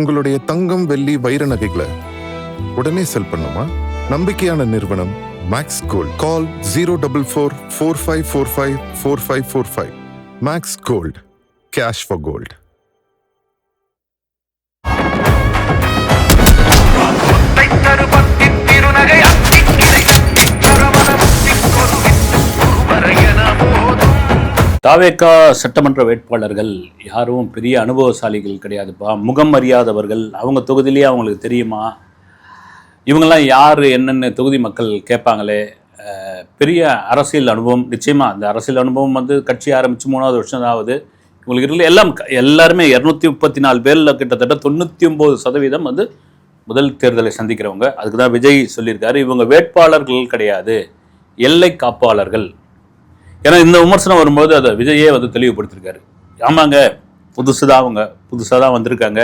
உங்களுடைய தங்கம், வெள்ளி, வைர நகைகளை உடனே செல் பண்ணுமா? நம்பிக்கையான நிறுவனம் Max Gold. Call 04445454545. Max Gold, cash for gold. தாவேகா சட்டமன்ற வேட்பாளர்கள் யாரும் பெரிய அனுபவசாலிகள் கிடையாதுப்பா, முகம் அறியாதவர்கள். அவங்க தொகுதியிலேயே அவங்களுக்கு தெரியுமா? இவங்கெல்லாம் யார் என்னென்ன தொகுதி மக்கள் கேட்பாங்களே. பெரிய அரசியல் அனுபவம் நிச்சயமாக. அந்த அரசியல் அனுபவம் வந்து கட்சி ஆரம்பித்து 3வது வருஷம் தான் ஆகுது. இவங்களுக்கு இருக்கல எல்லாருமே 234 பேரில் கிட்டத்தட்ட 99% வந்து முதல் தேர்தலை சந்திக்கிறவங்க. அதுக்கு தான் விஜய் சொல்லியிருக்காரு, இவங்க வேட்பாளர்கள் கிடையாது, எல்லை காப்பாளர்கள். ஏன்னா இந்த விமர்சனம் வரும்போது அதை விஜயே வந்து தெளிவுபடுத்திருக்காரு. ஆமாங்க, புதுசாக தான் வந்திருக்காங்க,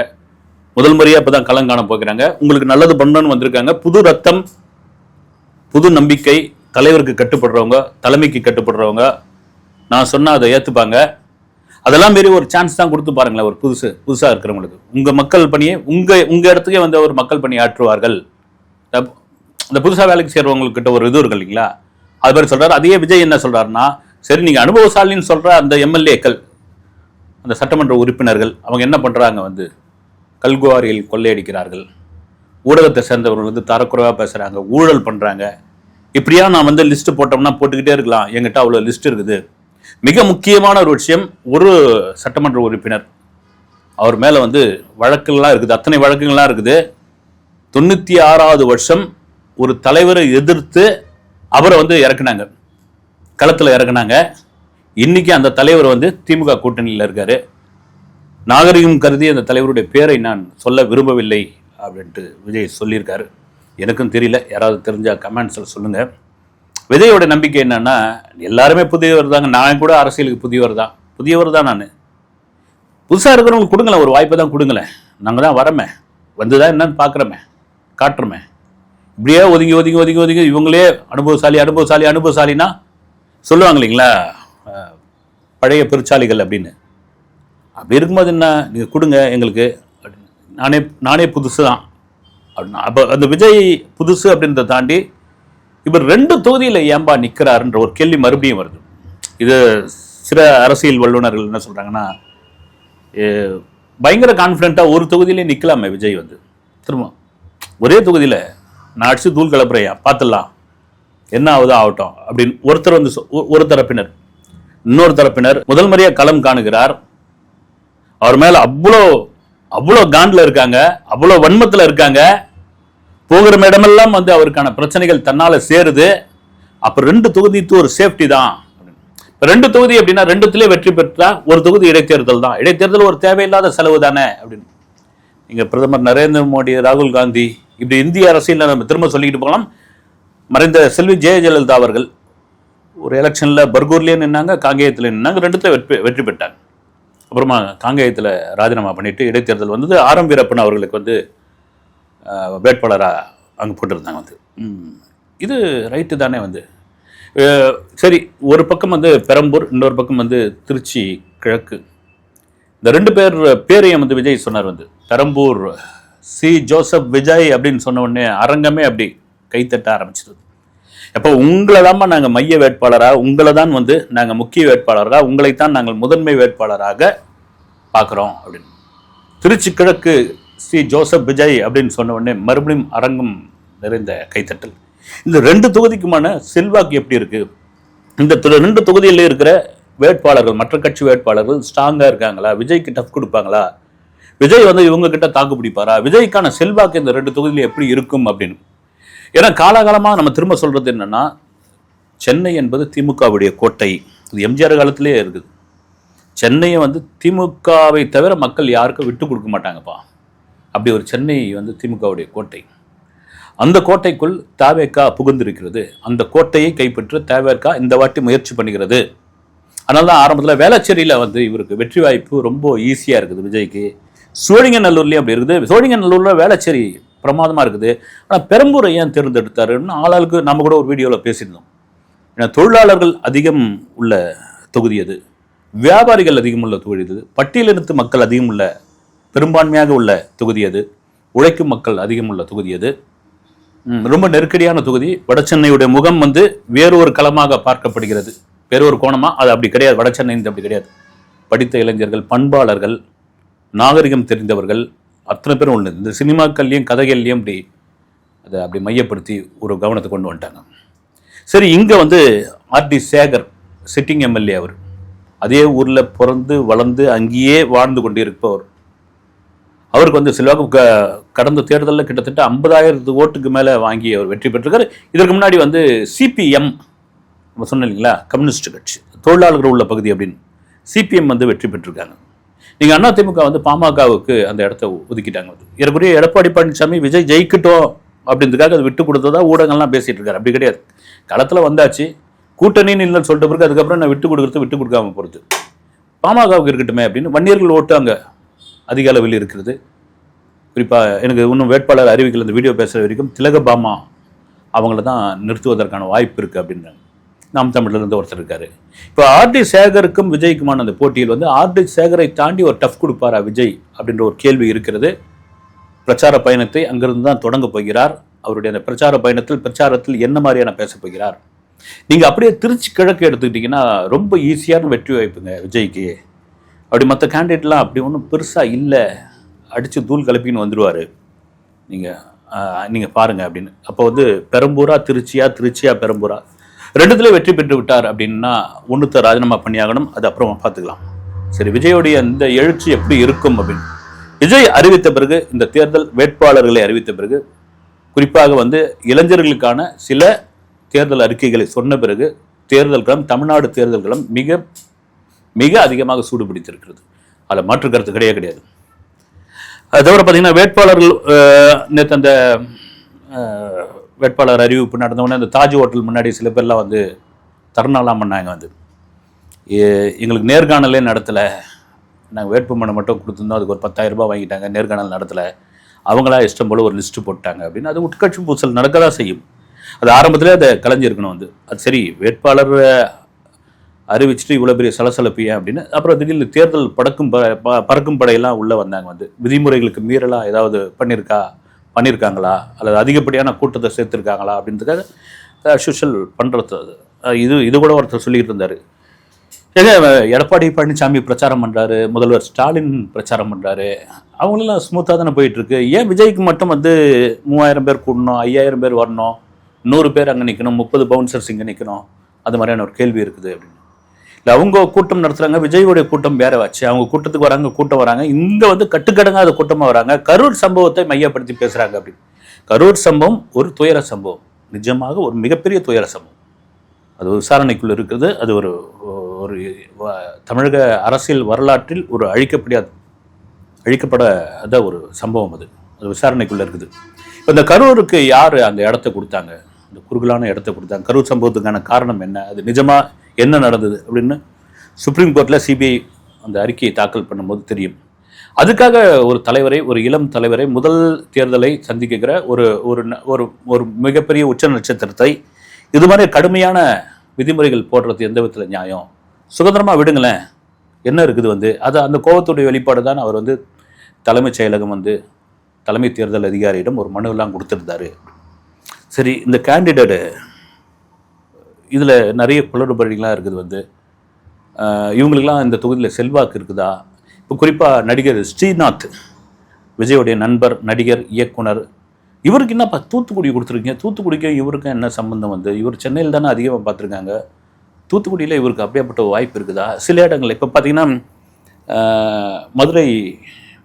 முதல் முறையாக இப்போ தான் களம் காண போகிறாங்க, உங்களுக்கு நல்லது பண்ணணும்னு வந்திருக்காங்க, புது ரத்தம், புது நம்பிக்கை, தலைவருக்கு கட்டுப்படுறவங்க, தலைமைக்கு கட்டுப்படுறவங்க. நான் சொன்னால் அதை ஏற்றுப்பாங்க. அதெல்லாம் மாரி ஒரு சான்ஸ் தான் கொடுத்து பாருங்களேன். ஒரு புதுசாக இருக்கிறவங்களுக்கு உங்கள் மக்கள் பணியை உங்கள் இடத்துக்கே வந்து ஒரு மக்கள் பணி ஆற்றுவார்கள். இந்த புதுசாக வேலைக்கு சேர்றவங்கக்கிட்ட ஒரு இது இருக்கு இல்லைங்களா, அது மாதிரி சொல்கிறார். அதையே விஜய் என்ன சொல்கிறாருன்னா, சரி நீங்கள் அனுபவசாலின்னு சொல்கிற அந்த எம்எல்ஏக்கள், அந்த சட்டமன்ற உறுப்பினர்கள், அவங்க என்ன பண்ணுறாங்க, வந்து கல்குவாரியில் கொள்ளையடிக்கிறார்கள், ஊடகத்தை சேர்ந்தவர்கள் வந்து தரக்குறைவாக பேசுகிறாங்க, ஊழல் பண்ணுறாங்க. இப்படியா நான் வந்து லிஸ்ட்டு போட்டோம்னா போட்டுக்கிட்டே இருக்கலாம். என்கிட்ட அவ்வளோ லிஸ்ட் இருக்குது. மிக முக்கியமான ஒரு விஷயம், ஒரு சட்டமன்ற உறுப்பினர், அவர் மேலே வந்து வழக்குகள்லாம் இருக்குது, அத்தனை வழக்குகள்லாம் இருக்குது. 96வது வருஷம் ஒரு தலைவரை எதிர்த்து அவரை வந்து இறக்குனாங்க, களத்தில் இறக்குனாங்க. இன்னைக்கு அந்த தலைவர் வந்து திமுக கூட்டணியில் இருக்காரு. நாகரிகம் கருதி அந்த தலைவருடைய பேரை நான் சொல்ல விரும்பவில்லை அப்படின்ட்டு விஜய் சொல்லியிருக்காரு. எனக்கும் தெரியல, யாராவது தெரிஞ்சால் கமெண்ட்ஸில் சொல்லுங்கள். விஜயோட நம்பிக்கை என்னன்னா, எல்லாருமே புதியவர் தாங்க, நான் கூட அரசியலுக்கு புதியவர் தான். நான் புதுசாக இருக்கிறவங்களுக்கு கொடுங்களேன், ஒரு வாய்ப்பை தான் கொடுங்களேன். நாங்கள் தான் வரமே, வந்து தான் என்னன்னு பார்க்குறோமே, காட்டுறோமே. இப்படியே ஒதுங்கி இவங்களே அனுபவசாலினா சொல்லுவாங்க இல்லைங்களா, பழைய பெருச்சாலிகள் அப்படின்னு. அப்படி இருக்கும்போது என்ன, நீங்கள் கொடுங்க எங்களுக்கு, நானே புதுசு தான் அப்படின்னா. அப்போ அந்த விஜய் புதுசு அப்படின்றத தாண்டி இவர் 2 தொகுதியில் ஏன்பா நிற்கிறாருன்ற ஒரு கேள்வி மறுபடியும் வருது. இது சில அரசியல் வல்லுநர்கள் என்ன சொல்கிறாங்கன்னா, பயங்கர கான்ஃபிடென்ட்டாக ஒரு தொகுதியிலே நிற்கலாமே விஜய் வந்து, திரும்ப ஒரே தொகுதியில் நான் அடிச்சு தூள் கிளப்புறையா, பார்த்துடலாம், என்ன ஆகுதோ ஆகட்டும் அப்படின்னு ஒருத்தர் வந்து ஒரு தரப்பினர். இன்னொரு தரப்பினர் முதல் முறையாக களம் காணுகிறார், அவர் மேலே அவ்வளோ காண்டில் இருக்காங்க, அவ்வளோ வன்மத்தில் இருக்காங்க, போகிற இடமெல்லாம் வந்து அவருக்கான பிரச்சனைகள் தன்னால் சேருது. அப்போ 2 தொகுதிக்கு ஒரு சேஃப்டி தான். 2 தொகுதி அப்படின்னா 2த்திலே வெற்றி பெற்றா ஒரு தொகுதி இடைத்தேர்தல் தான். இடைத்தேர்தல் ஒரு தேவையில்லாத செலவு தானே அப்படின்னு நீங்கள் பிரதமர் நரேந்திர மோடி, ராகுல் காந்தி, இப்படி இந்திய அரசியலில் நம்ம திரும்ப சொல்லிக்கிட்டு போகலாம். மறைந்த செல்வி ஜெயலலிதா அவர்கள் ஒரு எலெக்ஷனில் பர்கூர்லேயே நின்னாங்க, காங்கேயத்தில் நின்னாங்க, 2த்துல வெற்றி பெற்றாங்க. அப்புறமா காங்கேயத்தில் ராஜினாமா பண்ணிட்டு இடைத்தேர்தல் வந்தது. ஆரம் வீரப்பன் அவர்களுக்கு வந்து வேட்பாளராக அங்கே போட்டிருந்தாங்க. வந்து இது ரைட்டு தானே வந்து. சரி, ஒரு பக்கம் வந்து பெரம்பூர், இன்னொரு பக்கம் வந்து திருச்சி கிழக்கு. இந்த 2 பேரையும் வந்து விஜய் சொன்னார். வந்து பெரம்பூர் சி ஜோசப் விஜய் அப்படின்னு சொன்ன உடனே அரங்கமே அப்படி கைத்தட்ட ஆரம்பிச்சிருது. எப்போ உங்களை தான்மா நாங்கள் மைய வேட்பாளராக, உங்களை தான் வந்து நாங்கள் முக்கிய வேட்பாளராக, உங்களைத்தான் நாங்கள் முதன்மை வேட்பாளராக பார்க்குறோம் அப்படின்னு. திருச்சி கிழக்கு சி ஜோசப் விஜய் அப்படின்னு சொன்ன உடனே மறுபடியும் அரங்கம் நிறைந்த கைத்தட்டல். இந்த 2 தொகுதிக்குமான செல்வாக்கு எப்படி இருக்குது? இந்த 2 தொகுதியில் இருக்கிற வேட்பாளர்கள், மற்ற கட்சி வேட்பாளர்கள் ஸ்ட்ராங்காக இருக்காங்களா? விஜய்க்கு டஃப் கொடுப்பாங்களா? விஜய் வந்து இவங்க கிட்ட தாக்கு பிடிப்பாரா? விஜய்க்கான செல்வாக்கு இந்த 2 தொகுதியில் எப்படி இருக்கும் அப்படின்னு. ஏன்னா காலகாலமாக நம்ம திரும்ப சொல்கிறது என்னென்னா, சென்னை என்பது திமுகவுடைய கோட்டை. இது எம்ஜிஆர் காலத்திலே இருக்குது. சென்னையை வந்து திமுகவை தவிர மக்கள் யாருக்கும் விட்டு கொடுக்க மாட்டாங்கப்பா. அப்படி ஒரு சென்னை வந்து திமுகவுடைய கோட்டை. அந்த கோட்டைக்குள் தாவேகா புகுந்திருக்கிறது. அந்த கோட்டையை கைப்பற்ற தாவேகா இந்த வாட்டி முயற்சி பண்ணுகிறது. அதனால தான் ஆரம்பத்தில் வேளச்சேரியில் வந்து இவருக்கு வெற்றி வாய்ப்பு ரொம்ப ஈஸியாக இருக்குது விஜய்க்கு. சோழிங்கநல்லூர்லேயும் அப்படி இருக்குது. சோழிங்கநல்லூரில் வேளச்சேரி பிரமாதமாக இருக்குது. ஆனால் பெரம்பூரை ஏன் தேர்ந்தெடுத்தாருன்னு ஆளாளுக்கு நம்ம கூட ஒரு வீடியோவில் பேசியிருந்தோம். ஏன்னா தொழிலாளர்கள் அதிகம் உள்ள தொகுதி அது, வியாபாரிகள் அதிகம் உள்ள தொகுதி அது, பட்டியலினத்து மக்கள் அதிகம் உள்ள பெரும்பான்மையாக உள்ள தொகுதி அது, உழைக்கும் மக்கள் அதிகம் உள்ள தொகுதி அது, ரொம்ப நெருக்கடியான தொகுதி. வடசென்னையுடைய முகம் வந்து வேறொரு களமாக பார்க்கப்படுகிறது, வேறொரு கோணமா. அது அப்படி கிடையாது, வடசென்னை அப்படி கிடையாது. படித்த இளைஞர்கள், பண்பாளர்கள், நாகரிகம் தெரிந்தவர்கள் அத்தனை பேரும் உண்டு. இந்த சினிமாக்கள்லையும் கதைகள்லையும் அதை அப்படி மையப்படுத்தி ஒரு கவனத்தை கொண்டு வந்துட்டாங்க. சரி, இங்கே வந்து ஆர்டி சேகர் சிட்டிங் எம்எல்ஏ, அவர் அதே ஊரில் பிறந்து வளர்ந்து அங்கேயே வாழ்ந்து கொண்டிருப்பவர். அவருக்கு வந்து செல்வாக்கு கடந்த தேர்தலில் கிட்டத்தட்ட 50,000 ஓட்டுக்கு மேலே வாங்கி அவர் வெற்றி பெற்றிருக்காரு. இதற்கு முன்னாடி வந்து சிபிஎம், நம்ம சொன்னோம் இல்லைங்களா, கம்யூனிஸ்ட் கட்சி, தொழிலாளர்கள் உள்ள பகுதி அப்படின்னு, சிபிஎம் வந்து வெற்றி பெற்றிருக்காங்க. நீங்கள் அதிமுக வந்து பாமகவுக்கு அந்த இடத்த ஒதுக்கிட்டாங்க. ஏறக்குறைய எடப்பாடி பழனிசாமி விஜய் ஜெயிக்கட்டும் அப்படின்றதுக்காக அதை விட்டு கொடுத்ததா ஊடகங்கள்லாம் பேசிட்டு இருக்காரு. அப்படி கிடையாது, களத்தில் வந்தாச்சு, கூட்டணின்னு இல்லைன்னு சொல்லிட்ட பிறகு அதுக்கப்புறம் நான் விட்டு கொடுக்காம போகிறது. பாமகவுக்கு இருக்கட்டுமே அப்படின்னு வன்னியர்கள் ஓட்டு அங்கே அதிக அளவில் இருக்கிறது. குறிப்பாக எனக்கு இன்னும் வேட்பாளர் அறிவிக்கல, இந்த வீடியோ பேசுகிற வரைக்கும் திலகபாமா அவங்கள தான் நிறுத்துவதற்கான வாய்ப்பு இருக்குது அப்படின்றாங்க. நாம் தமிழ்லேருந்து ஒருத்தர் இருக்காரு. இப்போ ஆர்டி சேகருக்கும் விஜய்க்குமான அந்த போட்டியில் வந்து ஆர்டி சேகரை தாண்டி ஒரு டஃப் கொடுப்பாரா விஜய் அப்படின்ற ஒரு கேள்வி இருக்கிறது. பிரச்சார பயணத்தை அங்கிருந்து தான் தொடங்க போகிறார். அவருடைய அந்த பிரச்சாரத்தில் என்ன மாதிரியான பேச போகிறார். நீங்கள் அப்படியே திருச்சி கிழக்கு எடுத்துக்கிட்டிங்கன்னா ரொம்ப ஈஸியான வெற்றி வாய்ப்புங்க விஜய்க்கு. அப்படி மற்ற கேண்டிடேட்லாம் அப்படி ஒன்றும் பெருசாக இல்லை, அடித்து தூள் கலப்பின்னு வந்துடுவார், நீங்கள் பாருங்கள் அப்படின்னு. அப்போ வந்து பெரம்பூரா திருச்சியா பெரம்பூரா ரெண்டுத்துலேயே வெற்றி பெற்று விட்டார் அப்படின்னா ஒன்றுத்தை ராஜினாமா பண்ணியாகணும், அது அப்புறமா பார்த்துக்கலாம். சரி, விஜயோடைய அந்த எழுச்சி எப்படி இருக்கும் அப்படின்னு விஜய் அறிவித்த பிறகு, இந்த தேர்தல் வேட்பாளர்களை அறிவித்த பிறகு, குறிப்பாக வந்து இளைஞர்களுக்கான சில தேர்தல் அறிக்கைகளை சொன்ன பிறகு தேர்தல் களம், தமிழ்நாடு தேர்தல் களம் மிக மிக அதிகமாக சூடு பிடித்திருக்கிறது. அதில் மாற்று கருத்து கிடையாது. அது தவிர பார்த்தீங்கன்னா வேட்பாளர்கள் நேற்று அந்த வேட்பாளர் அறிவிப்பு நடந்தவொடனே அந்த தாஜ் ஹோட்டல் முன்னாடி சில பேர்லாம் வந்து தர்ணாலாம் பண்ணாங்க. வந்து எங்களுக்கு நேர்காணலே நடத்தலை, நாங்கள் வேட்புமனு மட்டும் கொடுத்துருந்தோம், அதுக்கு ஒரு 10,000 ரூபாய் வாங்கிட்டாங்க, நேர்காணல் நடத்தலை, அவங்களா இஷ்டம் போல் ஒரு லிஸ்ட்டு போட்டாங்க அப்படின்னு. அது உட்கட்சி பூசல் நடக்க தான் செய்யும். அது ஆரம்பத்திலே அதை கலைஞ்சிருக்கணும். வந்து அது சரி, வேட்பாளர் அறிவிச்சுட்டு இவ்வளோ பெரிய சலசலப்பு ஏன் அப்படின்னு. அப்புறம் திடீர்னு தேர்தல் பறக்கும் படையெல்லாம் உள்ளே வந்தாங்க. வந்து விதிமுறைகளுக்கு மீறலாம் ஏதாவது பண்ணியிருக்காங்களா அல்லது அதிகப்படியான கூட்டத்தை சேர்த்துருக்காங்களா அப்படின்றதுக்காக சோஷியல் பண்ணுறது. இது கூட ஒருத்தர் சொல்லிக்கிட்டு இருந்தார். ஏங்க எடப்பாடி பழனிசாமி பிரச்சாரம் பண்ணுறாரு, முதல்வர் ஸ்டாலின் பிரச்சாரம் பண்ணுறாரு, அவங்களெல்லாம் ஸ்மூத்தாக தானே போயிட்டுருக்கு. ஏன் விஜய்க்கு மட்டும் வந்து 3000 பேர் கூடணும், 5000 பேர் வரணும், 100 பேர் அங்கே நிற்கணும், 30 பவுன்சர்ஸ் இங்கே நிற்கணும், அது மாதிரியான ஒரு கேள்வி இருக்குது அப்படின்னு. இல்லை, அவங்க கூட்டம் நடத்துகிறாங்க, விஜயோடைய கூட்டம் வேற வச்சு, அவங்க கூட்டத்துக்கு வராங்க, கூட்டம் வராங்க, இங்கே வந்து கட்டுக்கடங்காத கூட்டமாக வராங்க, கரூர் சம்பவத்தை மையப்படுத்தி பேசுகிறாங்க அப்படின்னு. கரூர் சம்பவம் ஒரு துயர சம்பவம், நிஜமாக ஒரு மிகப்பெரிய துயர சம்பவம். அது விசாரணைக்குள் இருக்கிறது. அது ஒரு தமிழக அரசியல் வரலாற்றில் ஒரு அழிக்கப்படாத ஒரு சம்பவம். அது விசாரணைக்குள்ளே இருக்குது. இப்போ இந்த கரூருக்கு யார் அந்த இடத்த கொடுத்தாங்க, இந்த குறுகலான இடத்த கொடுத்தாங்க, கரூர் சம்பவத்துக்கான காரணம் என்ன, அது நிஜமாக என்ன நடந்தது அப்படின்னு சுப்ரீம் கோர்ட்டில் சிபிஐ அந்த அறிக்கையை தாக்கல் பண்ணும்போது தெரியும். அதுக்காக ஒரு இளம் தலைவரை முதல் தேர்தலை சந்திக்கிற ஒரு மிகப்பெரிய உச்ச நட்சத்திரத்தை இது மாதிரி கடுமையான விதிமுறைகள் போடுறது எந்த விதத்தில் நியாயம்? சுதந்திரமாக விடுங்களேன், என்ன இருக்குது வந்து. அது அந்த கோபத்துடைய வெளிப்பாடு தான் அவர் வந்து தலைமைச் செயலகம் வந்து தலைமை தேர்தல் அதிகாரியிடம் ஒரு மனுவெல்லாம் கொடுத்துருந்தாரு. சரி, இந்த கேண்டிடேட்டு இதில் நிறைய குளறுபடிகள்லாம் இருக்குது. வந்து இவங்களுக்கெல்லாம் இந்த தொகுதியில் செல்வாக்கு இருக்குதா? இப்போ குறிப்பாக நடிகர் ஸ்ரீநாத், விஜயோடைய நண்பர், நடிகர், இயக்குனர், இவருக்கு என்னப்பா தூத்துக்குடி கொடுத்துருக்கீங்க? தூத்துக்குடிக்கும் இவருக்கும் என்ன சம்பந்தம்? வந்து இவர் சென்னையில் தானே அதிகமாக பார்த்துருக்காங்க, தூத்துக்குடியில் இவருக்கு அப்படியேப்பட்ட வாய்ப்பு இருக்குதா? சில இடங்களில் இப்போ பார்த்தீங்கன்னா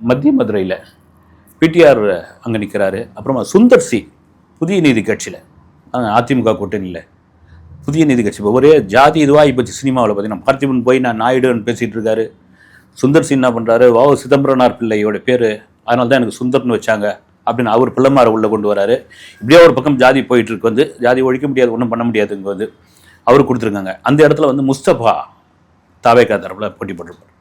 மத்திய மதுரையில் பிடிஆர் அங்கே நிற்கிறாரு. அப்புறமா சுந்தர் சி புதிய நீதி கட்சியில், அதிமுக கூட்டணியில் புதிய நீதி கட்சி. இப்போ ஒரே ஜாதி இதுவாக இப்போ சினிமாவில் பார்த்தீங்கன்னா பார்த்திபன் போய் நான் நாயுடுன்னு பேசிகிட்டு இருக்காரு. சுந்தர் சி என்ன பண்ணுறாரு, சிதம்பரனார் பிள்ளையோட பேர், அதனால தான் எனக்கு சுந்தர்னு வச்சாங்க அப்படின்னு அவர் பிள்ளைமாரை உள்ளே கொண்டு வராரு. இப்படியே ஒரு பக்கம் ஜாதி போயிட்டுருக்கு. வந்து ஜாதி ஒழிக்க முடியாது, ஒன்றும் பண்ண முடியாது. இங்கே வந்து அவர் கொடுத்துருக்காங்க. அந்த இடத்துல வந்து முஸ்தபா தாவேகா தரப்பில் போட்டி போட்டிருப்பார்.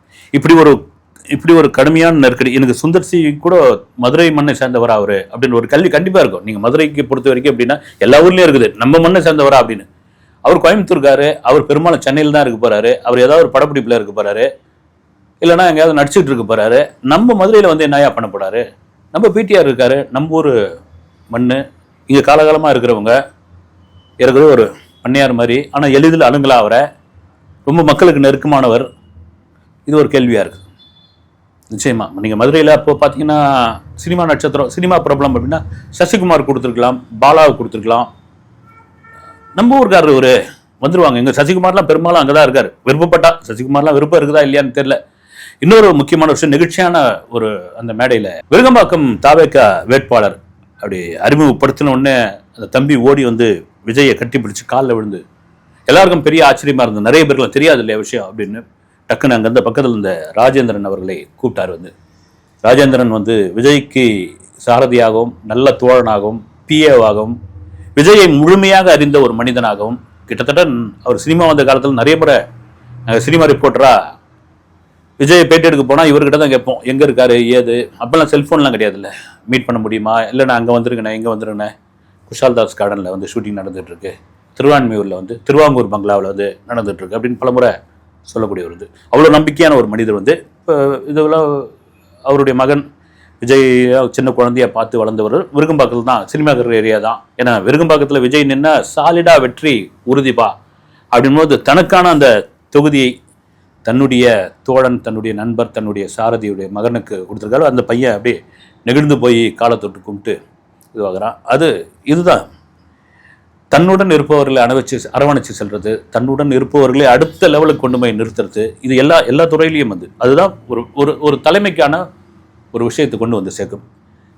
இப்படி ஒரு கடுமையான நெருக்கடி. எனக்கு சுந்தர் சி கூட மதுரை மண்ணை சேர்ந்தவரா அவர் அப்படின்னு ஒரு கல்வி கண்டிப்பாக இருக்கும். நீங்கள் மதுரைக்கு பொறுத்த வரைக்கும் அப்படின்னா எல்லா ஊர்லேயும் இருக்குது, நம்ம மண்ணை சேர்ந்தவரா அப்படின்னு. அவர் கோயம்புத்தூர்காரு, அவர் பெரும்பாலும் சென்னையில் தான் இருக்க போகிறாரு, அவர் ஏதாவது ஒரு படப்பிடிப்பில் இருக்க போகிறாரு. இல்லைன்னா எங்கேயாவது நடிச்சுட்டு இருக்க போறாரு. நம்ம மதுரையில் வந்து என்னையா பண்ண போறாரு? நம்ம பிடிஆர் இருக்காரு, நம்ம ஊர் மண், இங்கே காலகாலமாக இருக்கிறவங்க இருக்கிற ஒரு பண்ணையார் மாதிரி. ஆனால் எளிதில் அணுங்களா அவரை, ரொம்ப மக்களுக்கு நெருக்கமானவர். இது ஒரு கேள்வியாக இருக்குது. நிச்சயமா நீங்கள் மதுரையில் அப்போ பார்த்தீங்கன்னா சினிமா நட்சத்திரம், சினிமா பிரபலம் அப்படின்னா சசிகுமார் கொடுத்துருக்கலாம், பாலாவுக்கு கொடுத்துருக்கலாம். நம்ம ஊருக்காரர் ஒரு வந்துருவாங்க. எங்கள் சசிகுமார்லாம் பெரும்பாலும் அங்கே தான் இருக்கார். விருப்பப்பட்டா, சசிகுமார்லாம் விருப்பம் இருக்குதா இல்லையான்னு தெரியல. இன்னொரு முக்கியமான விஷயம், நிகழ்ச்சியான ஒரு அந்த மேடையில் விருகம்பாக்கம் தாவேக்கா வேட்பாளர் அப்படி அறிமுகப்படுத்தின உடனே அந்த தம்பி ஓடி வந்து விஜயை கட்டி பிடிச்சி காலில் விழுந்து, எல்லாருக்கும் பெரிய ஆச்சரியமா இருந்தது. நிறைய பேருக்குலாம் தெரியாது இல்லையா விஷயம் அப்படின்னு. டக்குன்னு அங்கே இருந்த பக்கத்தில் இந்த ராஜேந்திரன் அவர்களை கூப்பிட்டார். வந்து ராஜேந்திரன் வந்து விஜய்க்கு சாரதியாகவும் நல்ல தோழனாகவும் பிஏவாகவும் விஜயை முழுமையாக அறிந்த ஒரு மனிதனாகவும், கிட்டத்தட்ட அவர் சினிமா வந்த காலத்தில் நிறைய முறை சினிமா ரிப்போர்ட்டரா விஜய் பேட்டி எடுக்க போனால் இவர்கிட்ட தான் கேட்போம், எங்கே இருக்காரு ஏது. அப்போல்லாம் செல்ஃபோன்லாம் கிடையாது, இல்லை மீட் பண்ண முடியுமா, இல்லை நான் அங்கே வந்துருங்கண்ணே இங்கே வந்துருங்கண்ணே. குஷால்தாஸ் கார்டனில் வந்து ஷூட்டிங் நடந்துகிட்ருக்கு, திருவான்மியூரில் வந்து திருவாங்கூர் பங்களாவில் வந்து நடந்துகிட்ருக்கு அப்படின்னு பலமுறை சொல்லக்கூடிய வருது. அவ்வளோ நம்பிக்கையான ஒரு மனிதர் வந்து இப்போ இதெல்லாம் அவருடைய மகன் விஜய் சின்ன குழந்தைய பார்த்து வளர்ந்தவர். விருகம்பாக்கத்தில் தான் சினிமாக்கிற ஏரியா தான். ஏன்னா விருகம்பாக்கத்தில் விஜய் நின்னா சாலிடாக வெற்றி உறுதிப்பா அப்படின்போது தனக்கான அந்த தொகுதியை தன்னுடைய தோழன், தன்னுடைய நண்பர், தன்னுடைய சாரதியுடைய மகனுக்கு கொடுத்துருக்காரு. அந்த பையன் அப்படியே நெகிழ்ந்து போய் காலை தொட்டு கும்பிட்டு இதுவாகிறான். இதுதான் தன்னுடன் இருப்பவர்களை அரவணைச்சு செல்றது, தன்னுடன் இருப்பவர்களை அடுத்த லெவலுக்கு கொண்டு போய் நிறுத்துறது. இது எல்லா துறையிலையும் வந்து அதுதான் ஒரு தலைமைக்கான ஒரு விஷயத்தை கொண்டு வந்து சேர்க்கும்.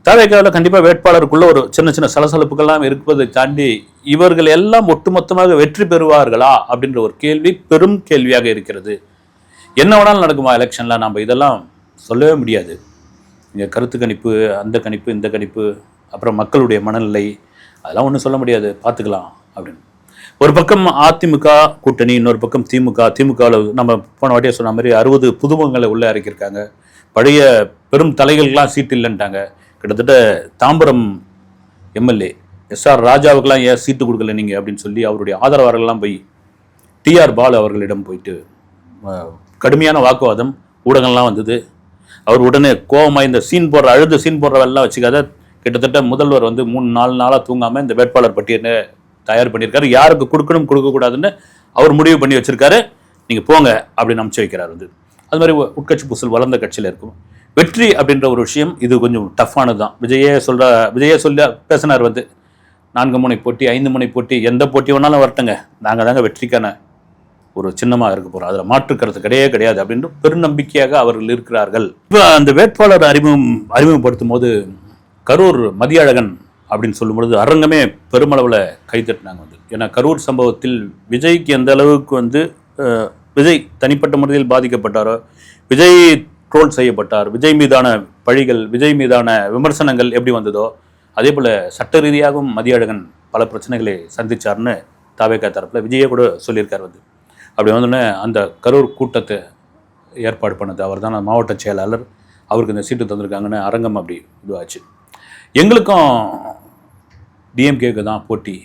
தாவேக்காவில் கண்டிப்பாக வேட்பாளருக்குள்ள ஒரு சின்ன சின்ன சலசலப்புகள்லாம் இருப்பதை தாண்டி இவர்கள் எல்லாம் ஒட்டுமொத்தமாக வெற்றி பெறுவார்களா அப்படின்ற ஒரு கேள்வி பெரும் கேள்வியாக இருக்கிறது. என்ன வேணாலும் நடக்குமா எலெக்ஷனில், நம்ம இதெல்லாம் சொல்லவே முடியாது. இங்கே கருத்து கணிப்பு, அந்த கணிப்பு, இந்த கணிப்பு, அப்புறம் மக்களுடைய மனநிலை, அதெல்லாம் ஒன்றும் சொல்ல முடியாது, பார்த்துக்கலாம் அப்படின்னு. ஒரு பக்கம் அதிமுக கூட்டணி, இன்னொரு பக்கம் திமுகவில் நம்ம போன வாட்டியே சொன்ன மாதிரி 60 புதுமுகங்களை உள்ளே இறக்கியிருக்காங்க. பழைய பெரும் தலைகளுக்கெல்லாம் சீட்டு இல்லைன்ட்டாங்க. கிட்டத்தட்ட தாம்பரம் எம்எல்ஏ SR ராஜாவுக்கெல்லாம் ஏன் சீட்டு கொடுக்கல நீங்கள் அப்படின்னு சொல்லி அவருடைய ஆதரவாளர்கள்லாம் போய் TR பாலு அவர்களிடம் போயிட்டு கடுமையான வாக்குவாதம், ஊடகங்கள்லாம் வந்தது. அவர் உடனே கோபமாக இந்த அழுது சீன் போடுறவெல்லாம் வச்சுக்காத, கிட்டத்தட்ட முதல்வர் வந்து 3-4 நாளாக தூங்காமல் இந்த வேட்பாளர் பட்டியலை தயார் பண்ணியிருக்காரு. யாருக்கு கொடுக்கணும் கொடுக்கக்கூடாதுன்னு அவர் முடிவு பண்ணி வச்சிருக்காரு. நீங்கள் போங்க அப்படின்னு அனுப்பிச்சு வைக்கிறார். வந்து அது மாதிரி உட்கட்சி பூசல் வளர்ந்த கட்சியில் இருக்கும். வெற்றி அப்படின்ற ஒரு விஷயம் இது கொஞ்சம் டஃப்பானது தான். விஜயே சொல்ல பேசினார் வந்து 4 முனை போட்டி, 5 முனை போட்டி, எந்த போட்டி வேணாலும் வரட்டுங்க, நாங்கள் தாங்க வெற்றிக்கான ஒரு சின்னமாக இருக்க போகிறோம், அதில் மாற்றுக்கிறது கிடையாது அப்படின்னு பெருநம்பிக்கையாக அவர்கள் இருக்கிறார்கள். இப்போ அந்த வேட்பாளர் அறிமுகப்படுத்தும் போது கரூர் மதியழகன் அப்படின்னு சொல்லும்பொழுது அரங்கமே பெருமளவில் கைத்தட்டினாங்க வந்து. ஏன்னா கரூர் சம்பவத்தில் விஜய்க்கு எந்த அளவுக்கு வந்து விஜய் தனிப்பட்ட முறையில் பாதிக்கப்பட்டாரோ, விஜய் ட்ரோல் செய்யப்பட்டார், விஜய் மீதான பழிகள், விஜய் மீதான விமர்சனங்கள் எப்படி வந்ததோ அதே போல் சட்ட ரீதியாகவும் மதியழகன் பல பிரச்சனைகளை சந்திச்சார்னு தாவேக்கா தரப்பில் விஜயே கூட சொல்லியிருக்கார் வந்து. அப்படி வந்தோடனே அந்த கரூர் கூட்டத்தை ஏற்பாடு பண்ணது அவர் தான், மாவட்ட செயலாளர், அவருக்கு இந்த சீட்டு தந்திருக்காங்கன்னு அரங்கம் அப்படி இதுவாச்சு. எங்களுக்கும் டிஎம்கேக்கு தான் போட்டி,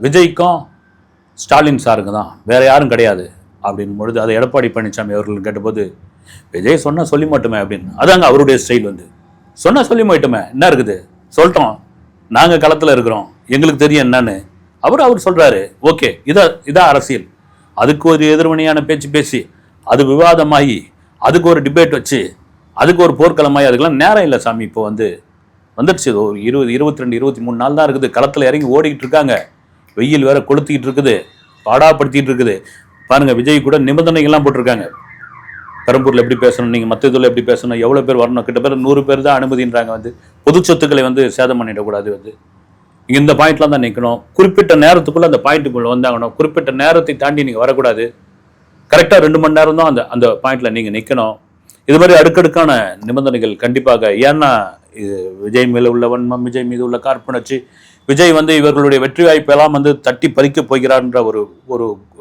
விஜய்க்கும் ஸ்டாலின் சாருக்கு தான், வேறு யாரும் கிடையாது அப்படின் பொழுது அதை எடப்பாடி பழனிசாமி அவர்கள் கேட்டபோது விஜய் சொன்னால் சொல்லி மாட்டோமே அப்படின்னு. அதாங்க அவருடைய ஸ்டைல் வந்து, சொன்னால் சொல்லி மாட்டோமே, என்ன இருக்குது சொல்லிட்டோம், நாங்கள் களத்தில் இருக்கிறோம், எங்களுக்கு தெரியும் என்னன்னு அவர் சொல்கிறாரு. ஓகே, இதான் அரசியல். அதுக்கு ஒரு எதிர்மணியான பேசி அது விவாதமாகி அதுக்கு ஒரு டிபேட் வச்சு அதுக்கு ஒரு போர்க்களமாகி அதுக்கெல்லாம் நேரம் இல்லை சாமி. இப்போ வந்துடுச்சு, ஒரு 22-23 நாள் தான் இருக்குது. களத்தில் இறங்கி ஓடிக்கிட்டு இருக்காங்க, வெயில் வேற கொளுத்திக்கிட்டு இருக்குது, பாடாப்படுத்திக்கிட்டு இருக்குது. பாருங்க, விஜய் கூட நிபந்தனைகள்லாம் போட்டிருக்காங்க. பெரம்பூரில் எப்படி பேசணும், நீங்கள் மற்ற இதில் எப்படி பேசணும், எவ்வளோ பேர் வரணும், கிட்டத்தட்ட 100 பேர் தான் அனுமதின்றாங்க. வந்து பொது சொத்துக்களை வந்து சேதம் பண்ணிடக்கூடாது, வந்து இந்த பாயிண்ட்லாம் தான் நிற்கணும், குறிப்பிட்ட நேரத்துக்குள்ளே அந்த பாயிண்ட்டுக்குள்ளே வந்தாங்கணும், குறிப்பிட்ட நேரத்தை தாண்டி நீங்கள் வரக்கூடாது, கரெக்டாக 2 மணி நேரம் தான் அந்த பாயிண்டில் நீங்கள் நிற்கணும். இது மாதிரி அடுக்கடுக்கான நிபந்தனைகள் கண்டிப்பாக. ஏன்னா இது விஜய் மேலே உள்ள வன்மம், விஜய் மீது உள்ள காழ்ப்புணர்ச்சி, விஜய் வந்து இவர்களுடைய வெற்றி வாய்ப்பெல்லாம் வந்து தட்டி பறிக்க போகிறார்ன்ற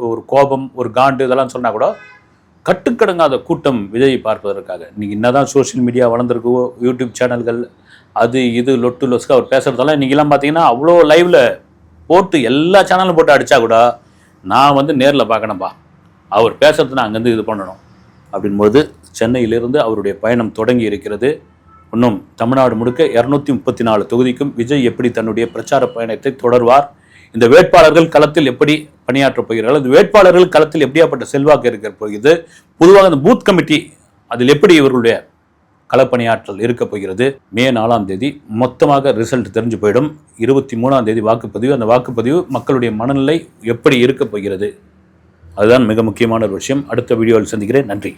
ஒரு கோபம், ஒரு காண்டு, இதெல்லாம் சொன்னால் கூட கட்டுக்கடங்காத கூட்டம் விஜய் பார்ப்பதற்காக. இன்னைக்கு என்னதான் சோஷியல் மீடியா வளர்ந்துருக்கோ, யூடியூப் சேனல்கள், அது இது லொட்டு லொஸ்க்கு அவர் பேசுகிறதெல்லாம் இன்றைக்கெல்லாம் பார்த்தீங்கன்னா அவ்வளோ லைவில் போட்டு எல்லா சேனலும் போட்டு அடித்தா கூட நான் வந்து நேரில் பார்க்கணும்பா, அவர் பேசுறது நான் அங்கேருந்து இது பண்ணணும், அப்படின்போது சென்னையிலிருந்து அவருடைய பயணம் தொடங்கி இருக்கிறது. இன்னும் தமிழ்நாடு முழுக்க 234 தொகுதிக்கும் விஜய் எப்படி தன்னுடைய பிரச்சார பயணத்தை தொடர்வார், இந்த வேட்பாளர்கள் களத்தில் எப்படி பணியாற்றப் போகிறார்கள், இந்த வேட்பாளர்கள் களத்தில் எப்படியாப்பட்ட செல்வாக்கு இருக்க போகிறது, பொதுவாக இந்த பூத் கமிட்டி அதில் எப்படி இவர்களுடைய களப்பணியாற்றல் இருக்க போகிறது. மே 4ஆம் தேதி மொத்தமாக ரிசல்ட் தெரிஞ்சு போயிடும். 23ஆம் தேதி வாக்குப்பதிவு. அந்த வாக்குப்பதிவு மக்களுடைய மனநிலை எப்படி இருக்க போகிறது, அதுதான் மிக முக்கியமான ஒரு விஷயம். அடுத்த வீடியோவில் சந்திக்கிறேன். நன்றி.